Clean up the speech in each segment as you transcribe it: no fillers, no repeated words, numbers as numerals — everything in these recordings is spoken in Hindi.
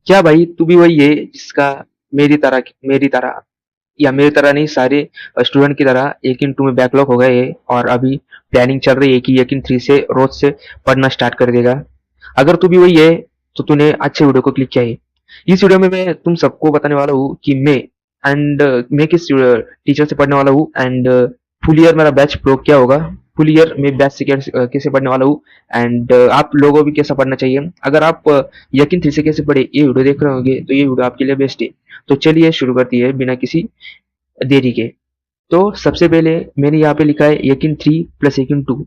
क्या भाई तू भी वही है जिसका मेरी तरह या मेरी तरह नहीं, सारे स्टूडेंट की तरह एकिन 2 में बैकलॉग हो गए है और अभी प्लानिंग चल रही है कि एकिन 3 से रोज से पढ़ना स्टार्ट कर देगा। अगर तू भी वही है तो तूने अच्छे वीडियो को क्लिक किया है। इस वीडियो में मैं तुम सबको बताने वाला हूँ कि मैं किस टीचर से पढ़ने वाला हूँ एंड फुल ईयर मेरा बैच प्रो क्या होगा। फुल ईयर में बैच से कैसे पढ़ने वाला हूँ एंड आप लोगों भी कैसा पढ़ना चाहिए। अगर आप यकीन 3 से कैसे पढ़े ये वीडियो देख रहे होंगे तो ये वीडियो आपके लिए बेस्ट है। तो चलिए शुरू करती है बिना किसी देरी के। तो सबसे पहले मैंने यहाँ पे लिखा है यकीन 3 प्लस यकीन 2।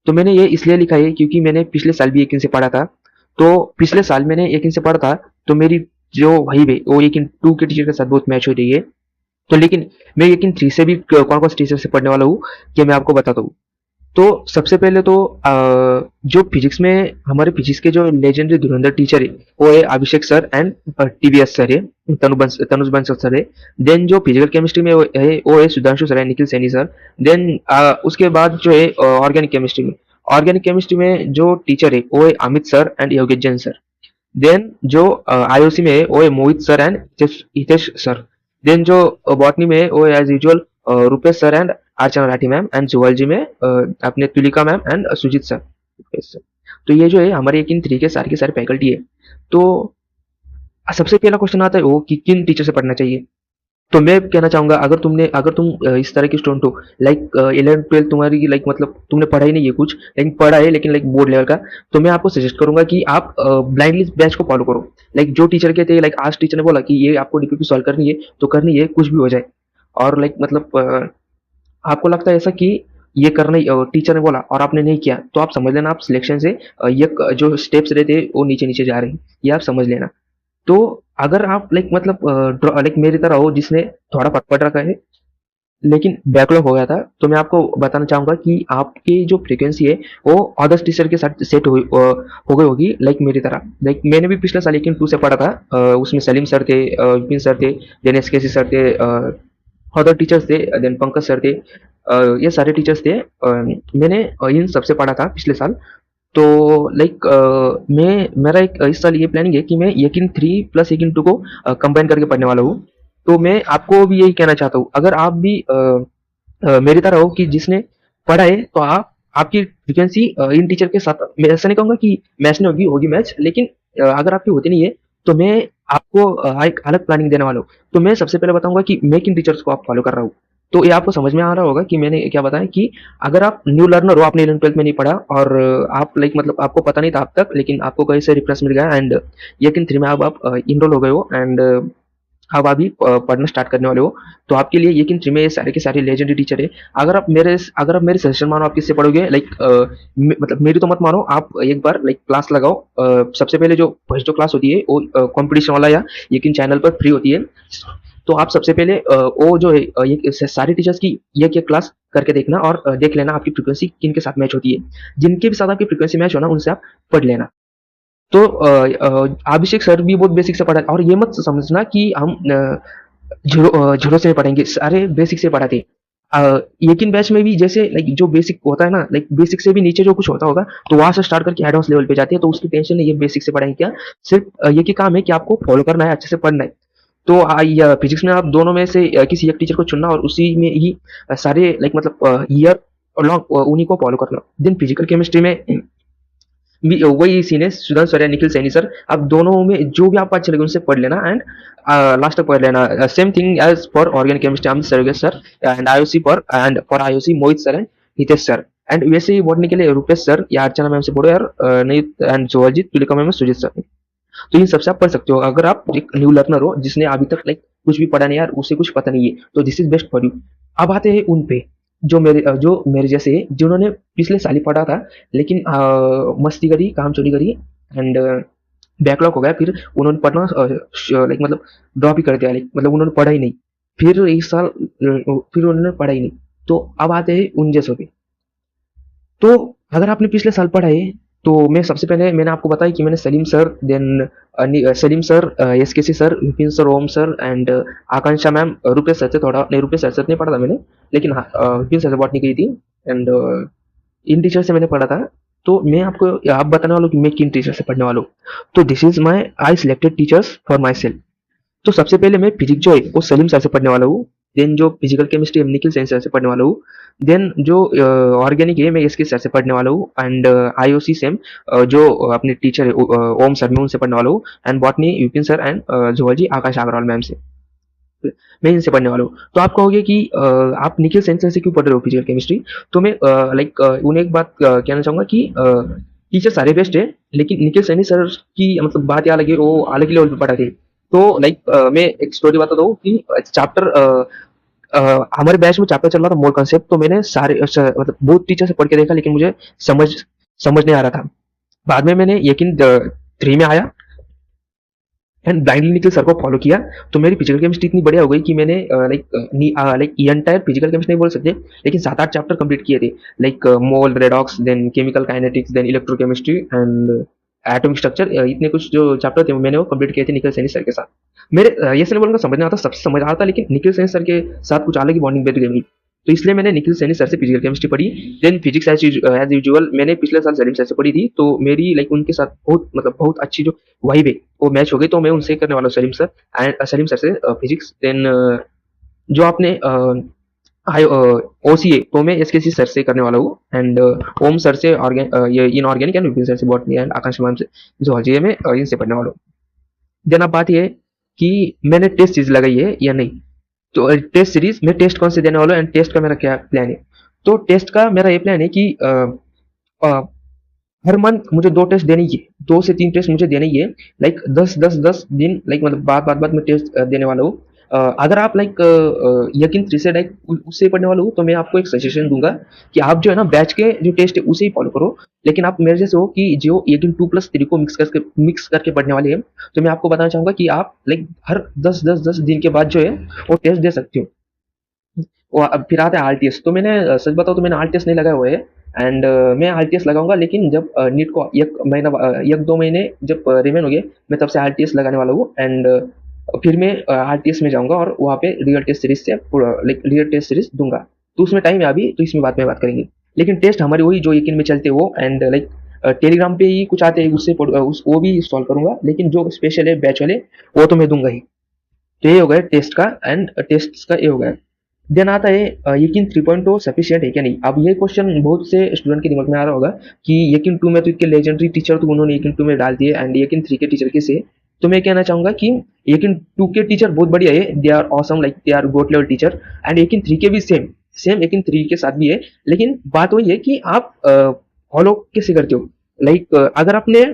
तो मैंने ये इसलिए लिखा है क्योंकि मैंने पिछले साल भी यकीन से पढ़ा था। तो पिछले साल मैंने यकीन से पढ़ा था तो मेरी जो वही है वो यकीन 2 के टीचर के साथ बहुत मैच हो रही है। तो लेकिन मैं यकीन 3 से भी कौन कौन से टीचर से पढ़ने वाला हूँ ये मैं आपको बताता हूँ। तो सबसे पहले तो जो फिजिक्स में हमारे फिजिक्स के जो लेजेंडरी धुरंधर टीचर है वो है अभिषेक सर एंड टीवीएस सर है, तनुज बंसल सर है। देन जो फिजिकल केमिस्ट्री में वो है सुधांशु सर है, निखिल सैनी सर। देन उसके बाद जो है ऑर्गेनिक केमिस्ट्री में जो टीचर है वो है Amit sir and Yogesh Jain sir. Then जो आईओसी में है वो है Mohit sir and Hitesh sir. Then जो बॉटनी में है वो है as usual Rupesh sir and Archana Rathi ma'am and zoology में अपने Tulika ma'am and Sujit sir. Yes, sir। तो ये जो है हमारे एक इन थ्री के सारे फैकल्टी है। तो सबसे पहला क्वेश्चन आता है वो कि किन टीचर से पढ़ना चाहिए। तो मैं कहना चाहूंगा अगर तुम इस तरह की स्टूडेंट हो लाइक 11th 12th तुम्हारी लाइक मतलब तुमने पढ़ा ही नहीं है कुछ लेकिन पढ़ा है लेकिन लाइक बोर्ड लेवल का। तो मैं आपको सजेस्ट करूंगा कि आप ब्लाइंडली बैच को फॉलो करो। लाइक जो टीचर कहते हैं लाइक आज टीचर ने बोला कि ये आपको डीपीपी सॉल्व करनी है तो करनी है कुछ भी हो जाए। और लाइक मतलब आपको लगता है ऐसा कि ये करना ही टीचर ने बोला और आपने नहीं किया तो आप समझ लेना आप सिलेक्शन से ये जो स्टेप्स रहते हैं वो नीचे नीचे जा रहे हैं, ये आप समझ लेना। तो अगर आप लाइक मतलब लाइक मेरी तरह हो जिसने थोड़ा पढ़ पढ़ रखा है लेकिन बैकलॉग हो गया था तो मैं आपको बताना चाहूंगा कि आपकी जो फ्रीक्वेंसी है वो अदर्स टीचर के साथ सेट हो गई होगी लाइक मेरी तरह। लाइक मैंने भी पिछले साल लेकिन 2 से पढ़ा था। उसमें सलीम सर थे, विपिन सर थे, देन एसकेसी सर थे, अदर टीचर्स थे, देन पंकज सर थे। ये सारे टीचर्स थे। मैंने इन सबसे पढ़ा था पिछले साल। तो लाइक मैं मेरा एक इस साल ये प्लानिंग है कि मैं यकीन 3 प्लस यकीन 2 को कंबाइन करके पढ़ने वाला हूँ। तो मैं आपको भी यही कहना चाहता हूँ अगर आप भी मेरी तरह हो कि जिसने पढ़ा है तो आप आपकी फ्रिक्वेंसी इन टीचर के साथ मैं ऐसा नहीं कहूंगा कि मैच नहीं होगी, होगी मैच लेकिन अगर आपकी होती नहीं है तो मैं आपको एक अलग प्लानिंग देने वाला हूँ। तो मैं सबसे पहले बताऊंगा कि मैं किन टीचर्स को आप फॉलो कर रहा हूँ। तो ये आपको समझ में आ रहा होगा कि मैंने क्या बताया कि अगर आप न्यू लर्नर हो, आपने 11th 12th में नहीं पढ़ा और आप लाइक मतलब आपको पता नहीं था अब तक लेकिन आपको कहीं से रिफ्रेश मिल गया एंड यकीन 3 में अब आप इनरोल हो गए हो एंड अब अभी पढ़ना स्टार्ट करने वाले हो तो आपके लिए यकीन 3 में ये सारे के सारे लेजेंडरी टीचर है। अगर आप मेरे सजेशन मानो आप किससे पढ़ोगे लाइक मतलब मेरी तो मत मानो, आप एक बार लाइक क्लास लगाओ। सबसे पहले जो फर्स्ट जो क्लास होती है वो कंपटीशन वाला या यकीन चैनल पर फ्री होती है। तो आप सबसे पहले वो जो है ये सारे टीचर्स की एक क्लास करके देखना और देख लेना आपकी फ्रीक्वेंसी किन के साथ मैच होती है। जिनके भी साथ आपकी फ्रीक्वेंसी मैच होना उनसे आप पढ़ लेना। तो अभिषेक सर भी बहुत बेसिक से पढ़ा और ये मत समझना कि हम जीरो से पढ़ेंगे, सारे बेसिक से पढ़ाते। यकीन बैच में भी जैसे लाइक जो बेसिक होता है ना लाइक बेसिक से भी नीचे जो कुछ होता होगा तो वहां से स्टार्ट करके एडवांस लेवल पे जाते हैं तो उसकी टेंशन नहीं है बेसिक से पढ़ाएंगे क्या। सिर्फ ये की काम है कि आपको फॉलो करना है, अच्छे से पढ़ना है। तो फिजिक्स में आप दोनों में से किसी एक टीचर को चुनना और उसी में ही सारे लाइक मतलब ईयर लॉन्ग उन्हीं को फॉलो करना। देन फिजिकल केमिस्ट्री में भी वही सीन है, सुधांशु सर या निखिल सैनी सर, आप दोनों में जो भी आपको अच्छा लगे उनसे पढ़ लेना एंड लास्ट तक पढ़ लेना। Same thing as for organic chemistry Amit sir and for IOC Mohit sir and Hitesh sir. And वैसे ही बढ़ने के लिए रूपेश सर या अर्चना मैम से पढ़ो यार, नहीं and zoology Tulika ma'am Sujit sir. तो इन सबसे आप पढ़ सकते हो अगर आप एक न्यू लर्नर हो जिसने अभी तक लाइक कुछ भी पढ़ा नहीं यार, उसे कुछ पता नहीं है तो this is best for you. अब आते हैं उन पे जो मेरे जैसे है जिन्होंने पिछले साल ही पढ़ा था लेकिन मस्ती करी, काम चोरी करी एंड बैकलॉग हो गया। फिर उन्होंने पढ़ना लाइक मतलब ड्रॉप ही कर दिया, लाइक मतलब उन्होंने पढ़ा ही नहीं। फिर इस साल फिर उन्होंने पढ़ा ही नहीं। तो अब आते हैं उन जैसों पे। तो अगर आपने पिछले साल पढ़ा है तो मैं सबसे पहले मैंने आपको बताया कि मैंने Salim sir, then Salim sir, SKC sir, Vipin sir, Om sir and Akanksha ma'am, Rupesh sir से थोड़ा नहीं, रुपेश सर से नहीं पढ़ा था मैंने लेकिन हाँ विपिन सर से बात नहीं की थी एंड इन टीचर से मैंने पढ़ा था। तो मैं आपको आप बताने वाला हूँ कि मैं किन टीचर से पढ़ने वाला हूँ। तो this is my I selected teachers for my self. तो सबसे पहले मैं फिजिक्स जो है वो सलीम सर से पढ़ने वाला हूँ। देन जो फिजिकल केमिस्ट्री है निखिल सैनी सर से पढ़ने वाला हूँ। देन जो ऑर्गेनिक है मैं इसके सर से पढ़ने वाला हूँ। एंड आईओसी सेम जो अपने टीचर है ओम सर मैं उनसे पढ़ने वाला हूँ। And botany Vipin sir and zoology Akash Agarwal ma'am से मैं इनसे पढ़ने वाला हूँ। तो आप कहोगे कि आप निखिल सेन सर से क्यों पढ़ रहे हो फिजिकल केमिस्ट्री? तो मैं लाइक उन्हें एक बात कहना चाहूँगा कि टीचर सारे बेस्ट है, लेकिन निखिल सैनी सर की मतलब बात ही अलग है, वो अलग ही लेवल पे पढ़ाते हैं। तो लाइक मैं एक स्टोरी बताता हूँ कि चैप्टर हमारे बैच में चैप्टर चल रहा था मोल कॉन्सेप्ट। तो मैंने सारे मतलब बहुत टीचर से पढ़ के देखा, लेकिन मुझे समझ समझ नहीं आ रहा था। बाद में मैंने यकीन 3 में आया एंड ब्लाइंडली निखिल सर को फॉलो किया। तो मेरी फिजिकल केमिस्ट्री इतनी बढ़िया हो गई कि मैंने लाइक एंटायर फिजिकल केमिस्ट्री नहीं बोल सकते, लेकिन 7-8 चैप्टर कंप्लीट किए थे। Like mole redox, then chemical kinetics, then electrochemistry and atomic structure. इतने कुछ जो चैप्टर थे मैंने वो कंप्लीट किए थे निखिल सैनी सर के साथ। मेरे ये से बोलूंगा समझ नहीं आता, सबसे समझ आता, लेकिन निखिल सैनी सर के साथ कुछ अलग ही बॉन्डिंग बैठ गई। तो इसलिए मैंने निखिल सैनी सर से फिजिकल केमिस्ट्री पढ़ी। देन फिजिक्स एज यूजुअल मैंने पिछले साल सलीम सर से पढ़ी थी। तो मेरी लाइक उनके साथ बहुत मतलब बहुत अच्छी जो वाइब है वो मैच हो गई। तो मैं उनसे करने वाला हूँ Salim sir and Salim sir से फिजिक्स। देन जो आपने ओसीए तो मैं एसकेसी सर से करने वाला हूँ। एंड ओम सर से ये इनऑर्गेनिक एंड विपिन सर से बॉटनी एंड आकाश मैम से zoology है मैं इनसे पढ़ने वाला हूँ। देन अब बात ये है कि मैंने टेस्ट सीरीज लगाई है या नहीं। तो टेस्ट सीरीज में टेस्ट कौन से देने वाला हूँ एंड टेस्ट का मेरा क्या प्लान है। तो टेस्ट का मेरा ये प्लान है कि अ, हर मंथ मुझे 2 टेस्ट देने ही है, 2 से 3 टेस्ट मुझे देने ही है। लाइक 10 दिन लाइक मतलब बाद में टेस्ट देने वाला हूँ। अगर आप लाइक यकीन 3 से लाइक उससे पढ़ने वाला हूँ, तो मैं आपको एक सजेशन दूंगा कि आप जो है ना बैच के जो टेस्ट है उसे ही फॉलो करो। लेकिन आप मेरे जैसे हो कि जो यकीन 2+3 को मिक्स करके पढ़ने वाले हैं, तो मैं आपको बताना चाहूंगा कि आप लाइक हर 10 दिन के बाद जो है वो टेस्ट दे सकते हो। वो अब फिर आता है आरटीएस। तो मैंने सच बताऊँ तो मैंने आरटीएस नहीं लगाए हुए है। एंड मैं आरटीएस लगाऊंगा, लेकिन जब नीट को 1-2 महीने जब रिमेन हो गए, मैं तब से आरटीएस लगाने वाला हूँ। एंड फिर मैं आरटीएस में जाऊंगा और वहाँ पे रियल टेस्ट सीरीज से लाइक रियल टेस्ट सीरीज दूंगा। तो उसमें टाइम है अभी, तो इसमें बात करेंगे। लेकिन टेस्ट हमारे वही जो यकीन में चलते वो एंड लाइक टेलीग्राम पे ही कुछ आते हैं उससे वो भी सॉल्व करूंगा, लेकिन जो स्पेशल है बैच वाले वो तो मैं दूंगा ही। तो ये हो गया टेस्ट का एंड टेस्ट का ये हो गया। देन आता है यकीन 3.0 सफिशिएंट है क्या नहीं। अब ये क्वेश्चन बहुत से स्टूडेंट के दिमाग में आ रहा होगा कि यकीन 2 में तो इतने लेजेंडरी टीचर तो उन्होंने यकीन 2 में डाल दिए एंड यकीन 3 के टीचर कैसे। तो मैं कहना चाहूंगा कि यकीन 2 के टीचर बहुत बढ़िया है, they are awesome, like they are goat level teacher. And यकीन 3 के भी सेम सेम यकीन 3 के साथ भी है। लेकिन बात वही है कि आप फॉलो कैसे करते हो। लाइक अगर आपने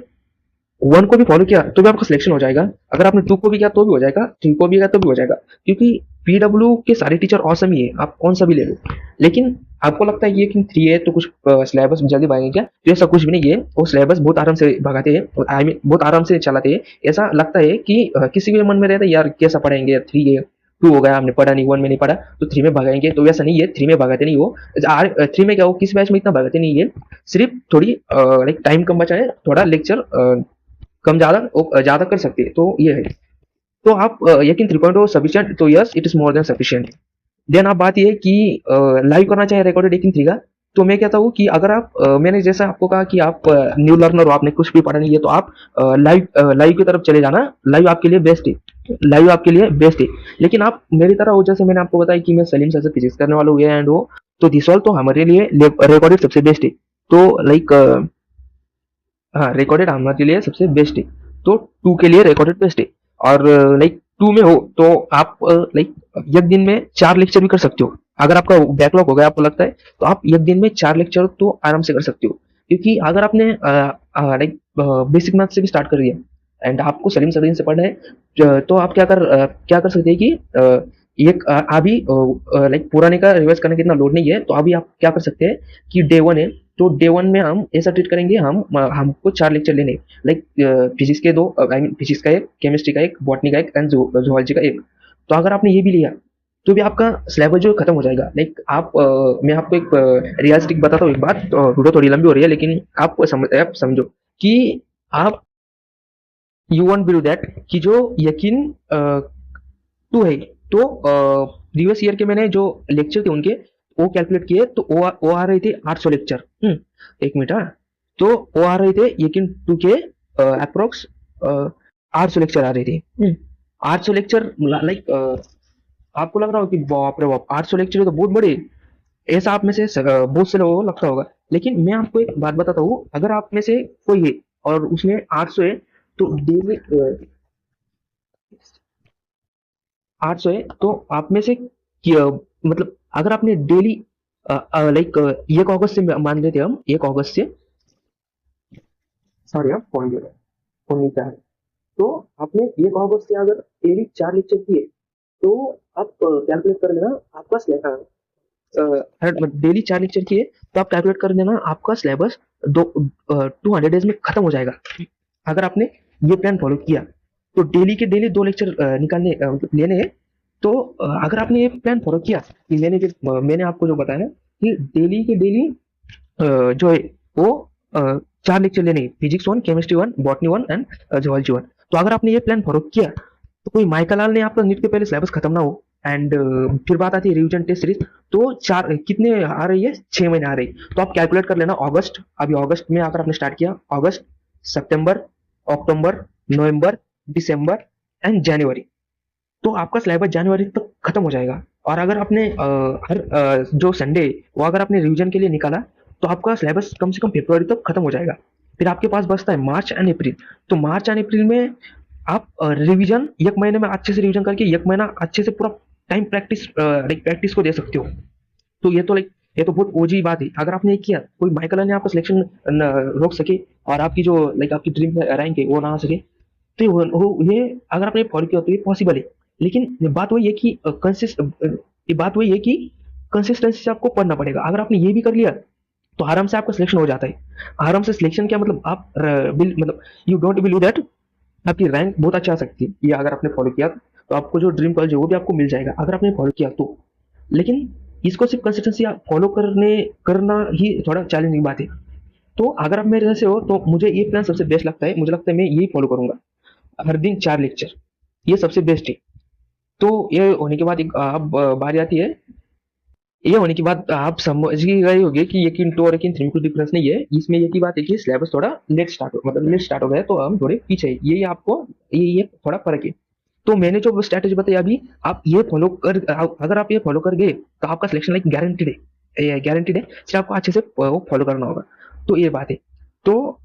1 को भी फॉलो किया तो भी आपका सिलेक्शन हो जाएगा, अगर आपने 2 को भी किया तो भी हो जाएगा, 3 को भी किया तो भी हो जाएगा, क्योंकि पीडब्ल्यू के सारे टीचर औसम ही है, आप कौन सा भी ले लो। लेकिन आपको लगता है ये कि 3 है तो कुछ सिलेबस जल्दी भागेंगे क्या, तो ऐसा कुछ भी नहीं है। वो सिलेबस बहुत आराम से भगाते हैं, आई मीन बहुत आराम से चलाते हैं। ऐसा लगता है कि किसी के मन में रहता है यार कैसा पढ़ाएंगे यार, 3 है, 2 हो गया हमने पढ़ा नहीं, 1 में नहीं पढ़ा तो 3 में भगाएंगे। तो वैसा नहीं है, 3 में भगाते नहीं हो। 3 में क्या हो, किस बैच में इतना भगाते नहीं है, सिर्फ थोड़ी लाइक टाइम कम बचा है, थोड़ा लेक्चर कम ज्यादा कर सकते हैं। तो ये है। तो आप यकीन 3.0 सफिशिएंट, तो yes it is more than sufficient. Then आप बात ये है कि लाइव करना चाहे रिकॉर्डेड यकीन 3 का। तो मैं कहता हूँ कि अगर आप मैंने जैसा आपको कहा कि आप न्यू लर्नर हो, आपने कुछ भी पढ़ा नहीं है, तो आप लाइव की तरफ चले जाना। लाइव आपके लिए बेस्ट है, लाइव आपके लिए बेस्ट है। लेकिन आप मेरी तरह हो, जैसे मैंने आपको बताया कि मैं सलीम सर से फिजिक्स करने वाला हूँ एंड वो, तो दिस ऑल तो हमारे लिए रिकॉर्डेड सबसे बेस्ट है। तो लाइक हाँ रिकॉर्डेड हमारे लिए सबसे बेस्ट है। तो 2 के लिए रिकॉर्डेड बेस्ट है। और लाइक 2 में हो तो आप लाइक एक दिन में 4 लेक्चर भी कर सकते हो। अगर आपका बैकलॉग हो गया आपको लगता है, तो आप एक दिन में 4 लेक्चर तो आराम से कर सकते हो। क्योंकि अगर आपने लाइक बेसिक मैथ से भी स्टार्ट कर दिया एंड आपको सलीम सलीम से पढ़ना है, तो आप क्या कर सकते हैं कि एक अभी लाइक पुराने का रिवाइज करने का इतना लोड नहीं है। तो अभी आप क्या कर सकते हैं कि डे 1 है, तो डे 1 में हम ऐसा ट्रीट करेंगे, हमको 4 लेक्चर लेने, लाइक फिजिक्स के 2, आई मीन फिजिक्स का 1, केमिस्ट्री का 1, बॉटनी का 1 एंड जूलॉजी का 1। तो अगर आपने ये भी लिया तो भी आपका सिलेबस जो खत्म हो जाएगा। लाइक आप मैं आपको एक रियलिस्टिक बताता हूँ एक बात, वीडियो थोड़ी लंबी हो रही है, लेकिन आप समझो कि आप यू वॉन्ट बिलीव दैट कि जो यकीन 2 है, तो प्रीवियस ईयर के मैंने जो लेक्चर थे उनके वो कैलकुलेट किए, तो वो आ रहे थे 800 लेक्चर। एक मिनट। हाँ, तो वो आ रहे थे यकीन टू के अप्रोक्स 800 लेक्चर आ रहे थे। 800 लेक्चर लाइक आपको लग रहा हो कि बाप रे बाप 800 लेक्चर तो बहुत बड़े, ऐसा आप में से बहुत से लोगों को लगता होगा। लेकिन मैं आपको एक बात बताता हूँ, अगर आप में से कोई है और उसमें 800 है, तो डेली 800 है, तो आप में से मतलब अगर आपने डेली लाइक 1 अगस्त से मान लेते हम 1 अगस्त से, सॉरी आप फोन फोन नहीं है, तो आपने 1 अगस्त से अगर डेली 4 लेक्चर किए, तो आप कैलकुलेट कर लेना आपका डेली 4 लेक्चर किए, तो आप कैलकुलेट कर लेना आपका सिलेबस 200 डेज में खत्म हो जाएगा। अगर आपने ये प्लान फॉलो किया, तो डेली के डेली 2 लेक्चर निकालने मतलब लेने हैं। तो अगर आपने ये प्लान फॉलो किया कि मैंने आपको जो बताया कि डेली के डेली जो है वो 4 लेक्चर लेने हैं, physics 1, chemistry 1, botany 1 and zoology 1। तो अगर आपने ये प्लान फॉलो किया, तो कोई माइकल लाल ने आपका नीट के पहले सिलेबस खत्म ना हो। एंड फिर बात आती है रिवीजन टेस्ट सीरीज, तो चार कितने आ रही है, 6 महीने आ रही। तो आप कैलकुलेट कर लेना अगस्त, अभी अगस्त में अगर आपने स्टार्ट किया, अगस्त, सितंबर, अक्टूबर, नवंबर, दिसंबर एंड जनवरी, तो आपका सिलेबस जनवरी तक खत्म हो जाएगा। और अगर आपने हर जो संडे वो अगर आपने रिवीजन के लिए निकाला, तो आपका सिलेबस कम से कम फरवरी तक खत्म हो जाएगा। फिर आपके पास बचता है मार्च एंड अप्रैल। तो मार्च एंड अप्रैल में आप रिवीजन 1 महीने में अच्छे से रिवीजन करके 1 महीना अच्छे से पूरा टाइम प्रैक्टिस को दे सकते हो। तो ये तो बहुत ओजी बात है। अगर आपने ये किया, कोई माइकल ने आपका सिलेक्शन रोक सके और आपकी जो आपकी ड्रीम रैंक है वो ना आ सके, तो ये अगर आपने फॉलो किया तो ये पॉसिबल है। लेकिन बात वही है कि बात वही है कि कंसिस्टेंसी से आपको पढ़ना पड़ेगा। अगर आपने ये भी कर लिया, तो आराम से आपका सिलेक्शन हो जाता है। आराम से सिलेक्शन क्या मतलब, आप मतलब यू डोंट बिलीव दैट आपकी रैंक बहुत अच्छा आ सकती है ये अगर आपने फॉलो किया, तो आपको जो ड्रीम कॉलेज है वो भी आपको मिल जाएगा अगर आपने फॉलो किया तो। लेकिन इसको सिर्फ कंसिस्टेंसी फॉलो करना ही थोड़ा चैलेंजिंग बात है। तो अगर आप मेरे जैसे हो, तो मुझे ये प्लान सबसे बेस्ट लगता है। मुझे लगता है मैं यही फॉलो करूंगा, हर दिन 4 लेक्चर, ये सबसे बेस्ट है। तो ये होने के बाद एक अब बारी आती है, ये होने के बाद आप समझ ही गए होंगे कि यकीन 2 और यकीन 3 में कुछ डिफरेंस नहीं है। इसमें ये की बात है कि सिलेबस थोड़ा लेट स्टार्ट हो गया है, तो हम थोड़े पीछे हैं। ये आपको ये थोड़ा फर्क है। तो मैंने जो स्ट्रैटेजी बताई अभी, आप ये फॉलो कर अगर आप ये फॉलो कर गए, तो आपका सिलेक्शन लाइक गारंटीड है, गारंटीड है। सिर्फ आपको अच्छे से वो फॉलो करना होगा। तो ये बात है। तो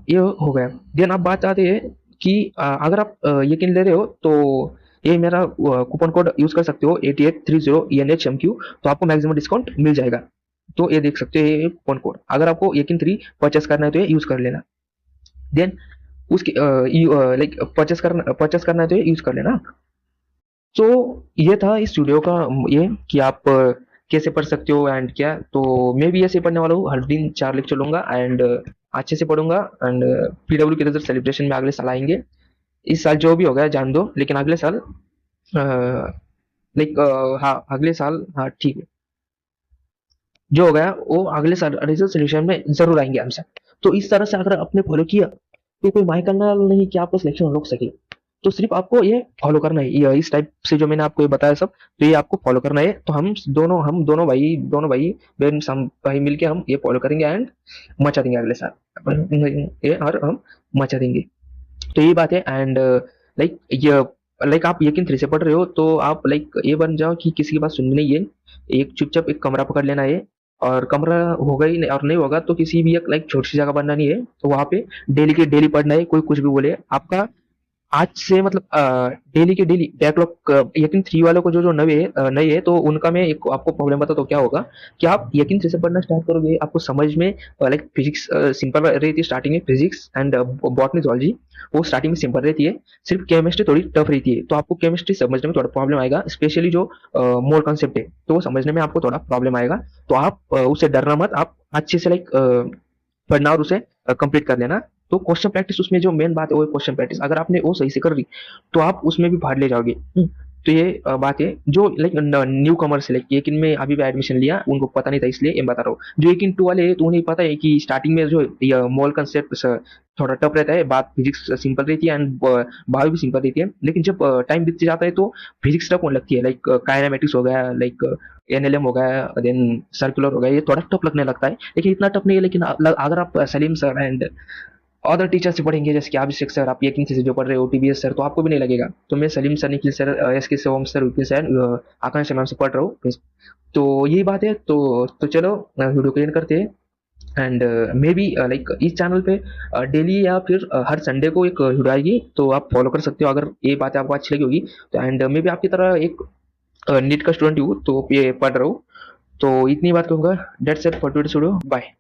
ये हो गया। देन आप बात आती है कि अगर आप यकीन ले रहे हो, तो ये मेरा कूपन कोड यूज कर सकते हो 8830 ENHMQ, तो आपको मैक्सिमम डिस्काउंट मिल जाएगा। तो ये देख सकते हो ये कूपन कोड, अगर आपको यकीन 3 परचेस करना है तो ये यूज कर लेना। देन उसकी लाइक परचेस करना है तो ये यूज कर लेना। तो ये था इस वीडियो का ये कि आप कैसे पढ़ सकते हो एंड क्या। तो मैं भी ऐसे पढ़ने वाला हूँ, हर दिन 4 लेक्चर लूंगा एंड अच्छे से पढ़ूंगा। एंड पीडब्ल्यू के रिजल्ट सेलिब्रेशन में अगले साल आएंगे। इस साल जो भी हो गया जान दो, लेकिन अगले साल लाइक हाँ अगले साल, हाँ ठीक है, जो हो गया वो अगले साल रिजल्ट सोल्यूशन में जरूर आएंगे आंसर। तो इस तरह से अगर आपने फॉलो किया, तो कोई माइक करना नहीं कि आपको सिलेक्शन रोक सके। तो सिर्फ आपको ये फॉलो करना है, ये इस टाइप से जो मैंने आपको ये बताया सब, तो ये आपको फॉलो करना है। तो हम दोनों भाई बहन हम भाई मिलके हम ये फॉलो करेंगे एंड मचा देंगे अगले साल ये, और हम मचा देंगे। तो ये बात है। एंड लाइक ये लाइक आप यकीन 3 से पढ़ रहे हो, तो आप लाइक ये बन जाओ कि किसी की बात सुननी नहीं है। एक चुपचाप एक कमरा पकड़ लेना है, और कमरा होगा ही नहीं और नहीं होगा तो किसी भी एक लाइक छोटी सी जगह बनना नहीं है, तो वहां पे डेली के डेली पढ़ना है। कोई कुछ भी बोले आपका आज से मतलब डेली के डेली बैकलॉग यकीन 3 वालों को जो नए है, तो उनका मैं एक आपको प्रॉब्लम बता, तो क्या होगा कि आप यकीन 3 से पढ़ना स्टार्ट करोगे, आपको समझ में लाइक फिजिक्स सिंपल रहती है स्टार्टिंग में, फिजिक्स एंड बॉटनी जूलॉजी वो स्टार्टिंग में सिंपल रहती है। सिर्फ केमिस्ट्री थोड़ी टफ रहती है, तो आपको केमिस्ट्री समझने में थोड़ा प्रॉब्लम आएगा, स्पेशली जो मोल कॉन्सेप्ट है, तो वो समझने में आपको थोड़ा प्रॉब्लम आएगा। तो आप उससे डरना मत, आप अच्छे से लाइक पढ़ना और उसे कंप्लीट कर लेना। तो क्वेश्चन प्रैक्टिस उसमें जो मेन बात है वो क्वेश्चन प्रैक्टिस, अगर आपने वो सही से कर ली, तो आप उसमें भी भाग ले जाओगे। तो ये बात है जो लाइक न्यू कमर्स लाइक एक in में अभी भी एडमिशन लिया, उनको पता नहीं था इसलिए ये बता रहा हूँ। जो एक इन 2 वाले हैं तो उन्हें पता है कि स्टार्टिंग में जो ये मॉल कंसेप्ट थोड़ा टफ रहता है, बात फिजिक्स सिंपल रहती है एंड बायो भी सिंपल रहती है, लेकिन जब टाइम बीतते जाता है तो फिजिक्स टफ होने लगती है, लाइक काइनेमेटिक्स हो गया, लाइक एनएलएम हो गया, देन सर्कुलर हो गया, ये थोड़ा टफ लगने लगता है, लेकिन इतना टफ नहीं है। लेकिन अगर आप Salim sir and other teacher से पढ़ेंगे, जैसे कि अभिषेक सर, आप यकीन से जो पढ़ रहे हो, टीबीएस सर, तो आपको भी नहीं लगेगा। तो मैं Salim sir, Nikhil sir, S के ओम सर, विपिन सर, आकांक्षा मैम से पढ़ रहा हूँ। तो यही बात है। तो चलो वीडियो को एंड करते हैं। एंड मे बी लाइक इस चैनल पे डेली या फिर हर संडे को एक वीडियो आएगी, तो आप फॉलो कर सकते हो अगर ये बातें आपको अच्छी लगी होगी तो। एंड मे बी आपकी तरह एक नीट का स्टूडेंट हूँ तो ये पढ़ रहा हूँ। तो इतनी बात कहूँगा। That's it for today video. Bye.